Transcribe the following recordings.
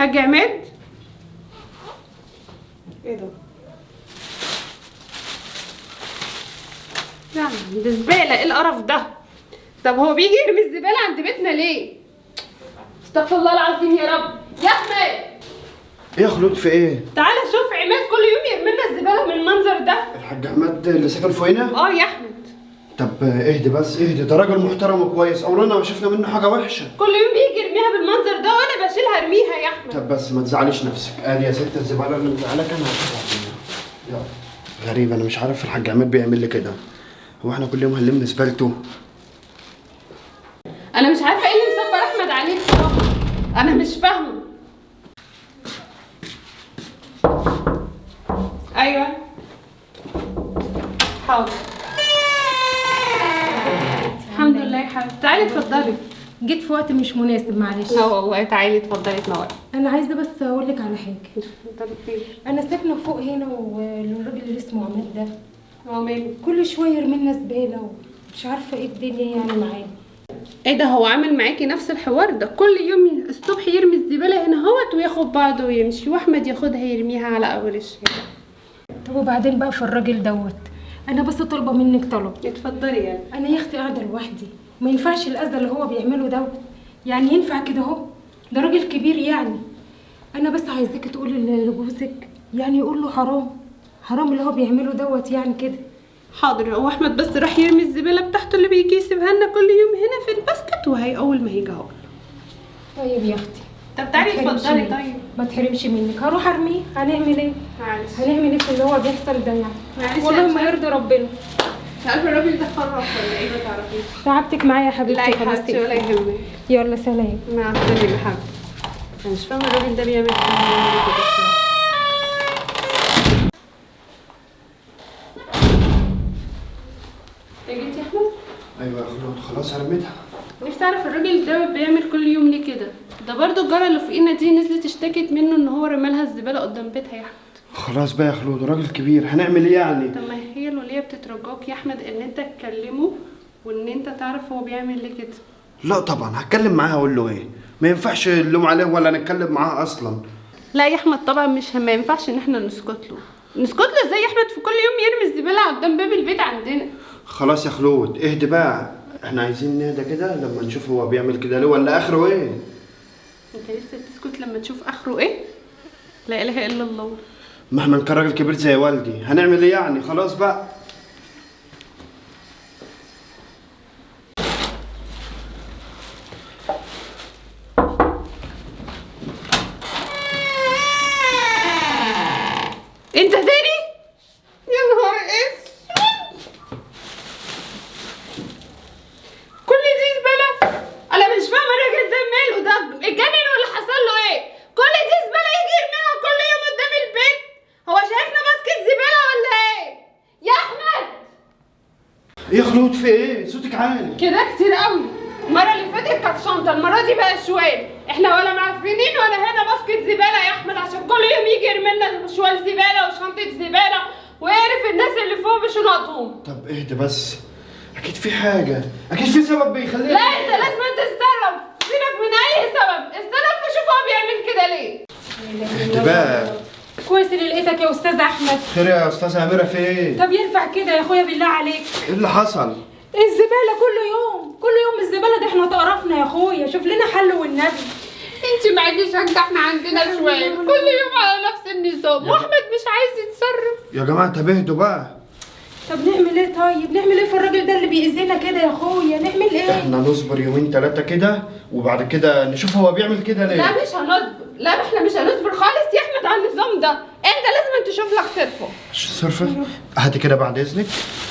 حاج عماد؟ ايه ده؟ لا ده زباله، ايه القرف ده؟ طب هو بيجي يرمي الزباله عند بيتنا ليه؟ استغفر الله العظيم يا رب. يا احمد ايه يا خلود في ايه؟ تعالى شوف عماد كل يوم يرمي لنا الزباله من المنظر ده. الحاج عماد اللي ساكن فوقينا؟ اه يا احمد. طب اهدي بس اهدي، ده راجل محترم وكويس، عمرنا ما شفنا منه حاجه وحشه. كل يوم بيجي يرميها بالمنظر ده وانا بشيلها ارميها يا احمد. طب بس ما تزعليش نفسك، ادي يا ست الزباله اللي مزعلك انا هشيلها. يلا. غريب، انا مش عارف الحاج عماد بيعمل لي كده. هو احنا كل يوم هنلم زبالته؟ انا مش عارفه ايه اللي مصبر احمد عليه بصراحه، انا مش فاهمه. ايوه حاضر. الحمد لله يا حبيبتي. تعالي اتفضلي. جيت في وقت مش مناسب معلش. لا والله تعالي اتفضلي تنوري. انا عايزه بس اقول لك على حاجه. اتفضلي خير. انا ساكنه فوق هنا، والراجل اللي اسمه عماد ده هو ماله؟ كل شويه يرمي لنا زباله، ومش عارفه ايه الدنيا يعني معاه. ايه ده؟ هو عامل معاكي نفس الحوار ده؟ كل يوم الصبح يرمي الزباله هنا اهوت وياخد بعضه ويمشي، واحمد ياخدها يرميها على اول الشارع. طب وبعدين بقى في الراجل دوت، انا بس طالبه منك طلب. اتفضلي يعني. انا يا اختي قاعده لوحدي، ما ينفعش الاذى اللي هو بيعمله دوت. يعني ينفع كده اهو؟ ده راجل كبير يعني. انا بس عايزاكي تقولي لجوزك، يعني يقول له حرام، حرام اللي هو بيعمله دوت يعني كده. حاضر. هو احمد بس راح يرمي الزباله بتاعته اللي بيجي يسيبها لنا كل يوم هنا في الباسكت، وهي اول ما هيجي هقول. طيب يا اختي. طب تعالي اتفضلي. طيب ما تحرمش منك، هروح ارميه، هنعمل ايه؟ معلش. هنعمل ايه في اللي هو بيحصل ده يعني؟ معلش والله يا ما يرضي ربنا. مش عارفه الراجل ده خرف ولا ايه، ما تعرفيش. تعبتك معايا يا حبيبتي. لا يا خلاص حبيبتي ولا اقفلي. يهمك. يلا سلام. مع السلامه يا حبيبتي. انا مش فاهمه الراجل ده بيعمل كده بصراحه. جيت يا احمد؟ ايوه يا خلود خلاص رميتها. نفسي اعرف الراجل ده بيعمل كل يوم ليه كده. ده برضو الجاره اللي فوقينا دي نزلت اشتكت منه ان هو رمالها الزباله قدام بيتها يا احمد. خلاص بقى يا خلود، راجل كبير هنعمل ايه يعني؟ طب ما هي الوليه بتترجاك يا احمد ان انت تكلمه وان انت تعرف هو بيعمل ليه كده. لا طبعا هتكلم معاه اقول له ايه؟ ما ينفعش نلوم عليه ولا نتكلم معاه اصلا. لا يا احمد طبعا ما ينفعش ان احنا نسكت له. نسكت له ازاي يا احمد؟ في كل يوم يرمي الزباله قدام باب البيت عندنا. خلاص يا خلود اهدي بقى، احنا عايزين نهدى كده لما نشوف هو بيعمل كده ليه ولا اخره ايه. انت لسه تسكت لما تشوف اخره ايه؟ لا اله الا الله. مهما كان راجل كبير زي والدي هنعمل ايه يعني؟ خلاص بقى. انت تاني؟ يا نهار اسود، كل دي زباله؟ انا مش فاهمه الراجل ده ماله، ده اتجنن ولا حصل له ايه؟ كل دي زباله يجي يرميها كل يوم قدام البيت؟ هو شايفنا باسكت زباله ولا ايه؟ يا احمد ايه يا خلود في ايه؟ صوتك عالي كده كتير قوي. المره اللي فاتت كانت شنطه، المره دي بقى شوال. احنا ولا معفنين ولا هنا باسكت زباله يا احمد، عشان كل يوم يجي يرمي لنا شوال زباله وشنطه زباله ويعرف الناس اللي فوق بشنطهم. طب اهدي بس، اكيد في حاجه، اكيد في سبب بيخليه. لا انت لازم تتصرف، سيبك من اي سبب، اتصرف وشوف هو بيعمل كده ليه. اهدي بقى. كويس اللي لقيتك يا استاذ احمد. خير يا استاذه اميره في ايه؟ طب ينفع كده يا اخويا بالله عليك؟ ايه اللي حصل؟ الزباله كل يوم الزباله دي، احنا تقرفنا يا اخويا، شوف لنا حل والنبي. انت معاكيش حاجه، احنا عندنا شويه كل يوم على نفس النظام، واحمد مش عايز يتصرف. يا جماعه طب اهدوا بقى. طب نعمل ايه؟ طيب نعمل ايه في الراجل ده اللي بيأذينا كده يا اخويا؟ نعمل ايه؟ احنا نصبر يومين ثلاثه كده وبعد كده نشوف هو بيعمل كده ليه. لا مش هنصبر، لا احنا مش هنصبر خالص يا احمد على النظام ده، انت لازم تشوف لك صرفه. صرفه؟ هاتي كده بعد اذنك.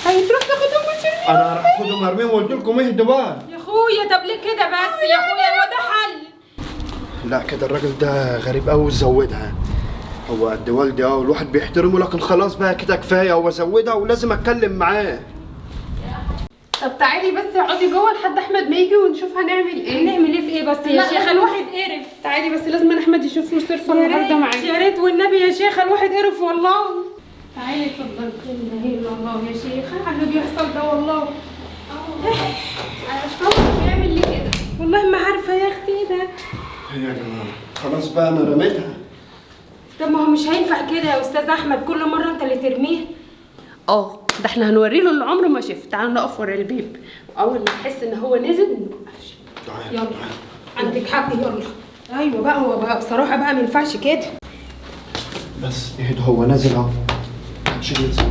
هتروح تاخدهم وتشيلهم. انا راح اخدهم ارميهم وقلت لكم اهدوا بقى. يا اخويا طب ليه كده بس يا اخويا؟ هو ده حل؟ لا كده الراجل ده غريب قوي وزودها. هو قد والدي والواحد بيحترمه، لكن خلاص بقى كده كفايه، هو زودها ولازم اتكلم معاه. طب تعالي بس اقعدي جوه لحد احمد ما يجي ونشوف هنعمل ايه. نعمل ايه في ايه بس يا شيخه؟ الواحد قرف. تعالي بس لازم احمد يشوف له صرفه النهارده معايا. يا ريت والنبي يا شيخه، الواحد قرف والله. تعالي اتفضلي. لا اله الا الله يا شيخه على اللي بيحصل ده والله. انا مش فاهمه بيعمل ليه كده. والله ما عارفه يا اختي ده. يا جماعه خلاص بقى انا رميتها. طب ما هو مش هينفع كده يا استاذ احمد، كل مره انت اللي ترميه. ده احنا هنوري له اللي عمره ما شاف. تعالوا نقف ورا البيب، اول ما نحس ان هو نزل نوقفش. يلا عندك حق، يلا. ايوه بقى، هو بقى بصراحه بقى ما ينفعش كده. بس اهدى، هو نازل اهو. مش نازل.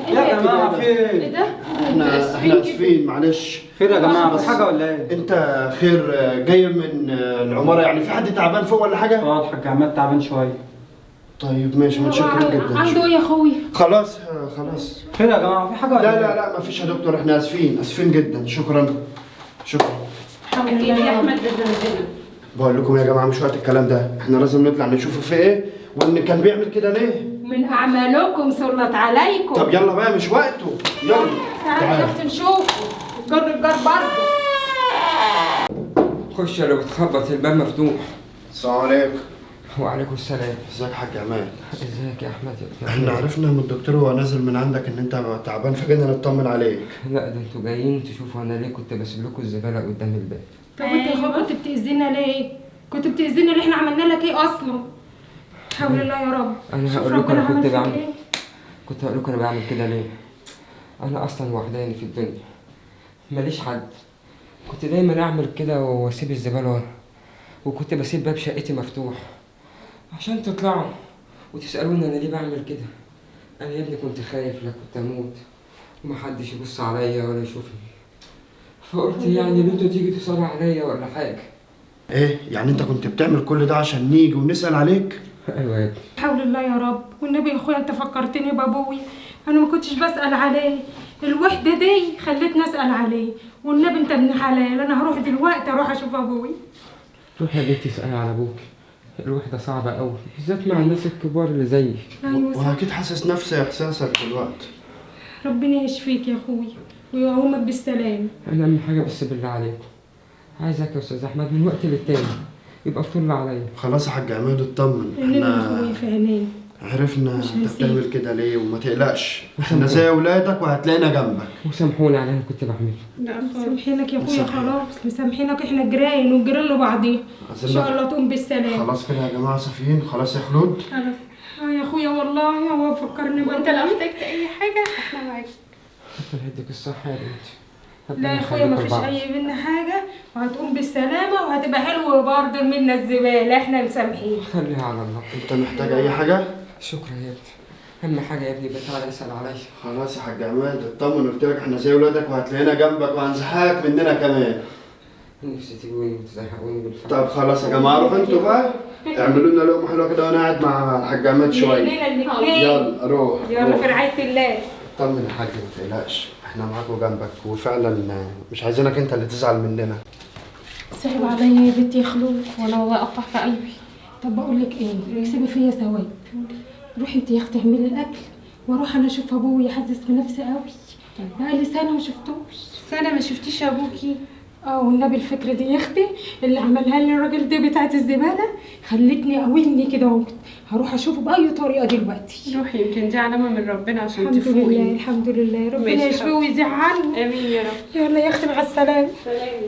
يا جماعه في ايه ايه؟ ده؟ احنا اسفين، معلش. خير يا جماعه، في حاجه ولا ايه؟ انت خير؟ جاي من العماره يعني؟ في حد تعبان فوق ولا حاجه؟ الحاج عماد تعبان شويه. طيب ماشي، متشكر جدا. عنده ايه يا اخويا؟ خلاص. خير يا جماعه، في حاجه ولا لا ايه؟ لا لا مفيش يا دكتور، احنا اسفين جدا. شكرا. الحمد اكيد لله يا احمد ده ذنبنا. بقول لكم يا جماعه مش وقت الكلام ده، احنا لازم نطلع نشوفه في ايه وان كان بيعمل كده ليه. من اعمالكم سلط عليكم. طب يلا بقى، مش وقته. يلا تعالى يا اختي نشوفه. الجار برضه. خش لو بتخبط الباب مفتوح. السلام عليكم. وعليكم السلام. ازيك يا حاج عماد؟ ازيك يا احمد يا ابن احنا عماد؟ عرفنا من الدكتور وهو نازل من عندك ان انت تعبان، فجينا نطمن عليك. لا ده انتوا جايين تشوفوا انا ليه كنت بسيب لكم الزباله قدام الباب. طب وانت يا اخويا كنت بتأذينا ليه؟ كنت بتأذينا ليه؟ احنا عملنا لك ايه اصلا؟ حول الله يا رب. انا شوف هقول لكم ربنا انا عمل كنت فيك بعمل ايه. كنت هقول لكم انا بعمل كده ليه. انا اصلا وحداني في الدنيا، ماليش حد. كنت دايما اعمل كده واسيب الزباله ورا، وكنت بسيب باب شقتي مفتوح عشان تطلعوا وتسالوني انا ليه بعمل كده. انا يا ابني كنت خايف لا كنت اموت ومحدش يبص عليا ولا يشوفني، فقلت يعني ان انتوا تيجي تسألوا عليا ولا حاجه. ايه يعني انت كنت بتعمل كل ده عشان نيجي ونسأل عليك؟ ايوه يا ابني. حول الله يا رب. والنبي يا اخويا انت فكرتني بابوي، انا ما كنتش بسأل عليه. الوحدة دي خلتني اسأل عليه، والنبي انت ابن حلال. انا هروح دلوقتي اروح اشوف ابوي. روح يا بنتي اسألي على ابوك، الوحدة صعبة أوي بالذات مع الناس الكبار اللي زيي. ايوه صح. واكيد حاسس نفس احساسك دلوقتي. ربنا يشفيك يا اخويا ويقومك بالسلام. أنا أهم حاجة بس بالله عليكم عايزك يا أستاذ أحمد من وقت للتاني يبقى فطول عليا. خلاص يا حاج عماد اطمن، اننا يا احنا اخويا في عينين. عرفنا مش انت هنسيب. بتعمل كده ليه، وما تقلقش احنا زي اولادك وهتلاقينا جنبك. وسامحوني على اللي أنا كنت بعمله. لا مسامحينك يا اخويا، مسامحينك. خلاص مسامحينك. احنا جيران وجيران لبعضيها. ان شاء الله تقوم بالسلام. خلاص كده يا جماعه صافيين. خلاص يا خلود. خلاص. يا اخويا والله هو فكرني وانت لو احتجت اي حاجه احنا معاك. ربنا يديك الصحة يا بنتي. لا يا اخويا مفيش اي منا حاجه، وهتقوم بالسلامه وهتبقى حلوه برضه منا الزباله. احنا مسامحين. خليها على الله. انت محتاج اي حاجه؟ شكرا يا ابني. أهم حاجة يا ابني بتعالى اسأل عليا. خلاص يا حاج عماد اطمن، قلت لك احنا زي اولادك وهتلاقينا جنبك وهنزحقك مننا كمان. نفسي تجوني وتزهقوني بالفعل. طب خلاص يا جماعه روحوا انتوا بقى اعملوا لنا لقمه حلوه كده وانا قاعد مع الحاج عماد شويه. لينا الاثنين. يلا روح. يلا روح. في رعايه الله. طمن يا حاج ما تقلقش، احنا معاك وجنبك، وفعلا مش عايزينك انت اللي تزعل مننا. صعب عليا يا بنتي يا خلود، وانا واقطع في قلبي. طب بقول لك ايه، اكسبي فيا ثواب. روحي انت يا اختي اعملي الاكل، واروح انا اشوف ابويا. حاسس بنفسي قوي، بقالي سنه ما شفتوش. سنه ما شفتيش ابوكي؟ والنبي الفكره دي يا اختي اللي عملها لي الراجل ده بتاعت الزباله خلتني قويني كده اهو. هروح اشوفه باي طريقه دلوقتي. روحي، يمكن دي علامه من ربنا عشان الحمد لله تفوقي. الحمد لله. ربنا ماشي. يشفيه ويزعله. امين يا رب. يلا يا اختي مع السلامه. سلام.